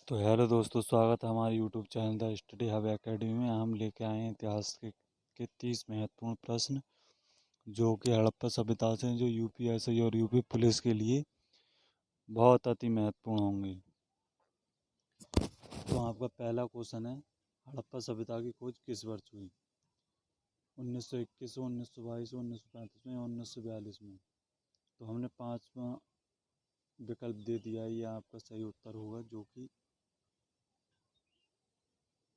तो हेलो दोस्तों, स्वागत है हमारे YouTube channel the study hub academy में। हम लेके आए हैं इतिहास के 30 महत्वपूर्ण प्रश्न जो कि हड़प्पा सभ्यता से हैं, जो यूपीएससी और यूपी पुलिस के लिए बहुत अति महत्वपूर्ण होंगे। तो आपका पहला क्वेश्चन है, हड़प्पा सभ्यता की खोज किस वर्ष हुई? 1921, 1922, 1935 में, 1942 में। तो हमने पांचवा विकल्प दे दिया है, ये आपका सही उत्तर होगा, जो कि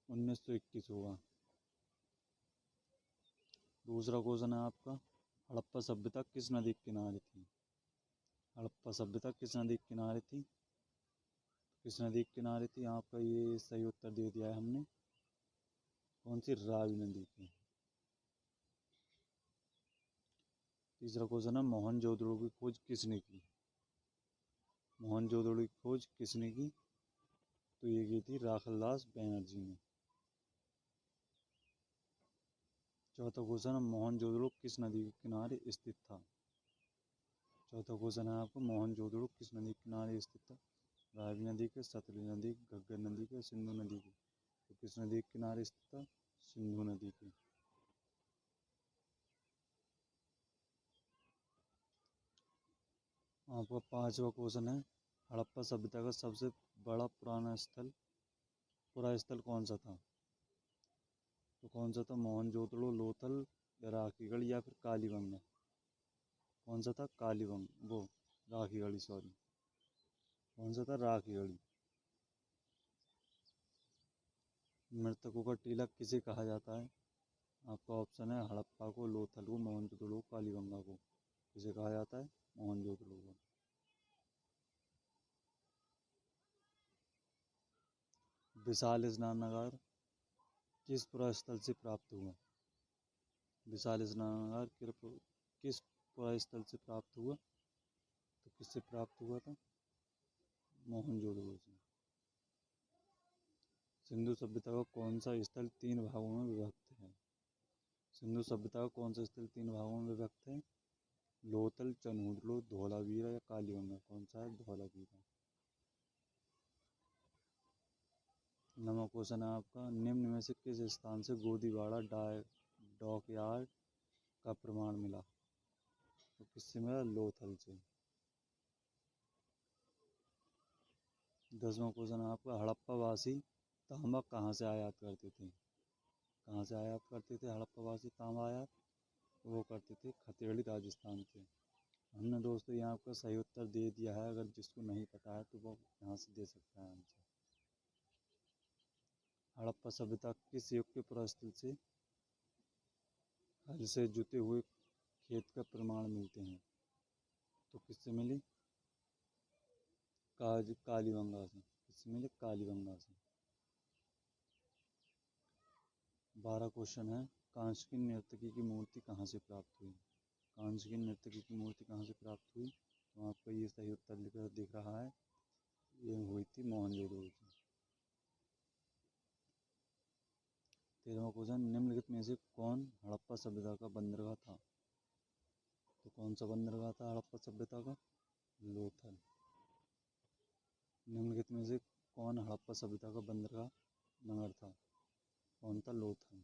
1921 होगा। दूसरा क्वेश्चन है आपका, हड़प्पा सभ्यता किस नदी के किनारे थी? हड़प्पा सभ्यता किस नदी के किनारे थी? किस नदी के किनारे थी? आपका ये सही उत्तर दे दिया है हमने। कौन सी? रावी नदी की। तीसरा क्वेश्चन है, मोहनजोदड़ो की खोज किसने की? मोहनजोदड़ो की खोज किसने की? तो ये की थी राखलदास बनर्जी ने। चौथा क्वेश्चन है, मोहनजोदड़ो किस नदी के किनारे स्थित था? चौथा क्वेश्चन है आपको, मोहनजोदड़ो किस नदी के किनारे स्थित था? रावी नदी के, सतलुज नदी के, घग्गर नदी के, सिंधु नदी के। तो किस नदी के किनारे स्थित था? सिंधु नदी के। आपका पांचवा क्वेश्चन है, हड़प्पा सभ्यता का सबसे बड़ा पुरा स्थल कौन सा था? तो कौन सा था? मोहनजोदड़ो, लोथल, राखीगढ़ या फिर कालीबंगा? कौन सा था? कालीबंगा, वो राखीगढ़ी, सॉरी। कौन सा था? राखीगढ़ी। मृतकों का टीला किसे कहा जाता है? आपका ऑप्शन है, हड़प्पा को, लोथल को, मोहनजोदड़ो, कालीबंगा को। किसे कहा जाता है? मोहनजोदड़ो को। विशाल स्नानागार किस पुरास्थल से प्राप्त हुआ? विशाल स्नानागार किस पुरास्थल से प्राप्त हुआ? तो किससे प्राप्त हुआ था? मोहनजोदड़ो से। सिंधु सभ्यता का कौन सा स्थल 3 भागों में विभक्त है? सिंधु सभ्यता का कौन सा स्थल 3 भागों में विभक्त है? लोथल, चनहूदड़ो, धौलावीरा या कालीबंगा? कौन सा है? धौलावीरा। नवा क्वेश्चन है आपका, निम्न में से किस स्थान से गोदीवाड़ा डॉकयार्ड का प्रमाण मिला? तो किससे मिला? लोथल से। 10वां क्वेश्चन है आपका, हड़प्पा वासी तांबा कहाँ से आयात करते थे? कहाँ से आयात करते थे हड़प्पा वासी तांबा आयात? तो वो करते थे खतेड़ी, राजस्थान से। हमने दोस्तों यहाँ आपका सही उत्तर दे दिया है, अगर जिसको नहीं पता है तो वो यहाँ से दे सकता है आंसर। हड़प्पा सभ्यता किस युग के पुरास्थल से हल से जुते हुए खेत का प्रमाण मिलते हैं? तो किससे मिली? कालीबंगा से। किससे मिले? कालीबंगा से। 12 क्वेश्चन है, कांस्य की नर्तकी की मूर्ति कहाँ से प्राप्त हुई? कांस्य की नर्तकी की मूर्ति कहाँ से प्राप्त हुई? तो आपका ये सही उत्तर लिखा दिख रहा है, ये हुई थी मोहनजोदड़ो से। 13वां क्वेश्चन, निम्नलिखित में से कौन हड़प्पा सभ्यता का बंदरगाह था? तो कौन सा बंदरगाह था हड़प्पा सभ्यता का? लोथल। निम्नलिखित में से कौन हड़प्पा सभ्यता का बंदरगाह नगर था? कौन था? लोथल।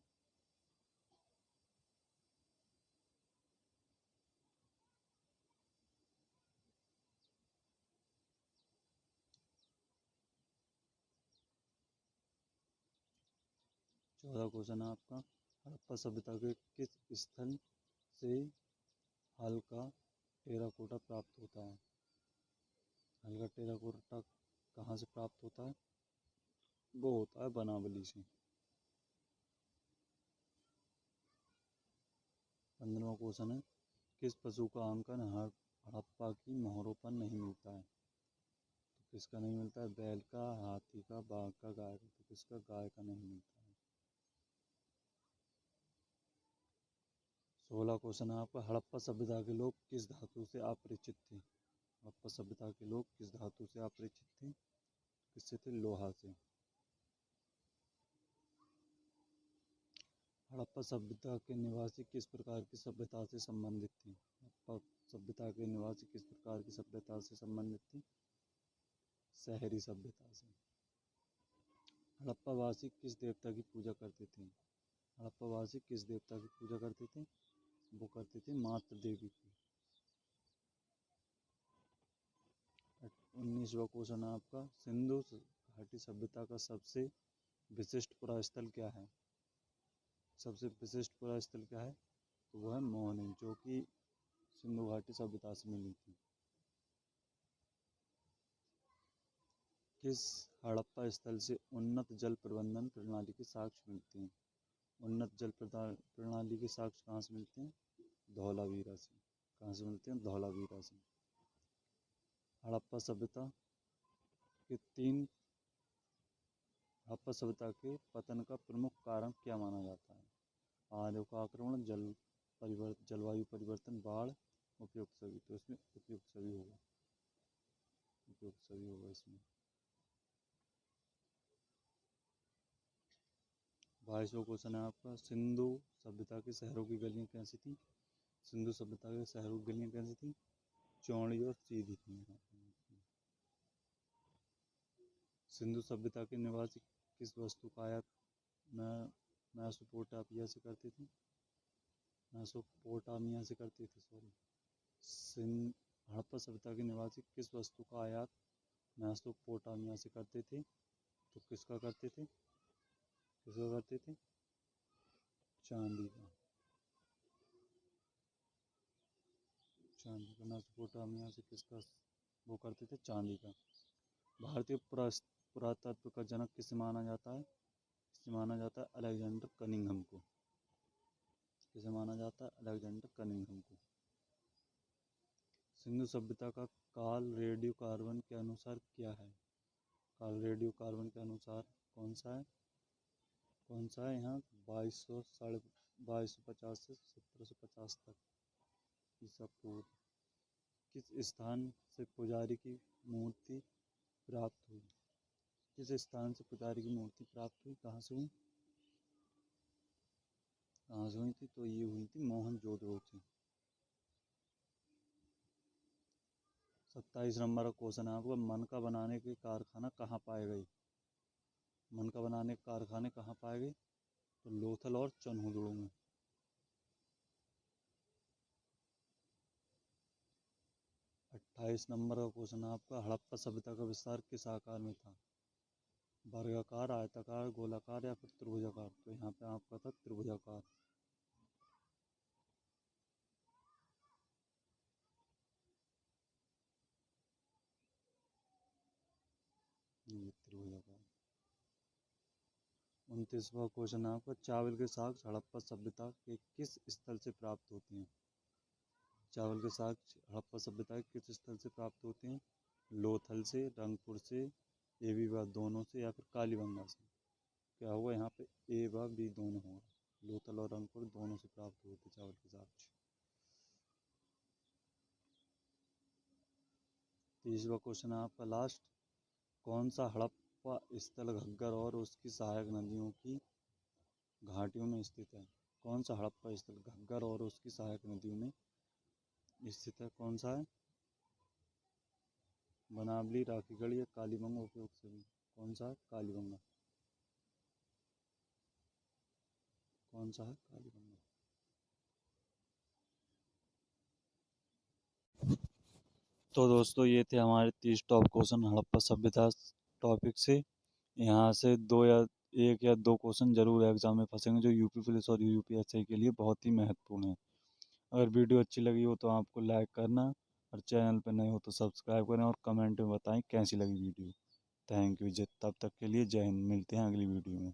चौदह क्वेश्चन है आपका, हड़प्पा सभ्यता के किस स्थल से हल्का टेराकोटा प्राप्त होता है? हल्का टेराकोटा कहाँ से प्राप्त होता है? वो होता है बनावली से। 15वां क्वेश्चन है, किस पशु का अंकन हड़प्पा की मोहरों पर नहीं मिलता है? तो किसका नहीं मिलता है? बैल का, हाथी का, बाघ का, गाय का। तो किसका? गाय का नहीं मिलता है। 16 क्वेश्चन है आपका, हड़प्पा सभ्यता के लोग किस धातु से अपरिचित थे? हड़प्पा सभ्यता के लोग किस धातु से अपरिचित थे? किससे थे? लोहा से। हड़प्पा सभ्यता के निवासी किस प्रकार की सभ्यता से संबंधित थे? हड़प्पा सभ्यता के निवासी किस प्रकार की सभ्यता से संबंधित थे? शहरी सभ्यता से। हड़प्पावासी किस देवता की पूजा करते थे? हड़प्पावासी किस देवता की पूजा करते थे? वो करते थे मातृ देवी की। 19वां क्वेश्चन है आपका, सिंधु घाटी सभ्यता का सबसे विशिष्ट पुरास्थल क्या है? सबसे विशिष्ट पुरास्थल क्या है? तो वो है मोहनी, जो कि सिंधु घाटी सभ्यता से मिली थी। किस हड़प्पा स्थल से उन्नत जल प्रबंधन प्रणाली के साक्ष्य मिलते हैं? उन्नत जल प्रणाली के साक्ष्य कहाँ से मिलते हैं? धौलावीरा से। कहाँ से मिलते हैं? धौलावीरा से। हड़प्पा सभ्यता के तीन हड़प्पा सभ्यता के पतन का प्रमुख कारण क्या माना जाता है? आर्यों का आक्रमण, जलवायु परिवर्तन, बाढ़, उपयुक्त सभी। तो इसमें उपयुक्त सभी होगा, उपयुक्त सभी होगा इसमें। 22वां क्वेश्चन है आपका, सिंधु सभ्यता के शहरों की गलियां कैसी थी? सिंधु सभ्यता के शहरों की गलियां कैसी थी? चौड़ी और सीधी थी। सिंधु सभ्यता के निवासी किस वस्तु का आयात मेसोपोटामिया से करते थे? मेसोपोटामिया से करते थे, सॉरी। हड़प्पा सभ्यता के निवासी किस वस्तु का आयात मेसोपोटामिया से करते थे? तो किसका करते थे? किसका करते थे? चांदी का। चांदी का मेसोपोटामिया से किसका वो करते थे? चांदी का। भारतीय पुरातत्व का जनक किसे माना जाता है? किसे माना जाता है? अलेक्जेंडर कनिंघम को। किसे माना जाता है? अलेक्जेंडर कनिंघम को। सिंधु सभ्यता का काल रेडियो कार्बन के अनुसार क्या है? काल रेडियो कार्बन के अनुसार कौन सा है? कौन सा है यहाँ? 2250 से 1750 तक ईसा पूर्व। किस स्थान से पुजारी की मूर्ति प्राप्त हुई? किस स्थान से पुजारी की मूर्ति प्राप्त हुई? कहाँ से हुई? कहाँ से हुई थी? तो ये हुई थी मोहनजोदड़ो से। 27 नंबर का क्वेश्चन है आपका, मनका बनाने के कारखाना कहाँ पाए गए? मनका बनाने के कारखाने कहाँ पाए गए? तो लोथल और चनहुदड़ो में। 28 नंबर का क्वेश्चन है आपका, हड़प्पा सभ्यता का विस्तार किस आकार में था? वर्गाकार, आयताकार, गोलाकार या फिर त्रिभुजाकार? तो यहाँ पे आपका था त्रिभुजाकार। ये त्रिभुजाकार। 29वां क्वेश्चन है आपका, चावल के साक्ष्य हड़प्पा सभ्यता के किस स्थल से प्राप्त होते हैं? चावल के साक्ष्य हड़प्पा सभ्यता के किस स्थल से प्राप्त होते हैं? लोथल से, रंगपुर से, ए बी व दोनों से या फिर कालीबंगा से? क्या होगा यहाँ पे? ए व बी दोनों होगा। लोथल और रंगपुर दोनों से प्राप्त हुए थे चावल के साक्ष्य। 30वां क्वेश्चन है आपका लास्ट, कौन सा हड़प्पा स्थल घग्गर और उसकी सहायक नदियों की घाटियों में स्थित है? कौन सा हड़प्पा स्थल घग्गर और उसकी सहायक नदियों में स्थित है? कौन सा है? बनावली, राखीगढ़ या कालीबंगा? उपयुक्त सभी। कौन सा है? कालीबंगा। कौन सा है? कालीबंगा। तो दोस्तों ये थे हमारे 30 टॉप क्वेश्चन हड़प्पा सभ्यता टॉपिक से। यहाँ से दो या एक या दो क्वेश्चन जरूर एग्जाम में फंसेंगे, जो यूपी पुलिस और यूपीएससी के लिए बहुत ही महत्वपूर्ण है। अगर वीडियो अच्छी लगी हो तो आपको लाइक करना, और चैनल पर नए हो तो सब्सक्राइब करें, और कमेंट में बताएं कैसी लगी वीडियो। Thank you. तब तक के लिए जय हिंद। मिलते हैं अगली वीडियो में।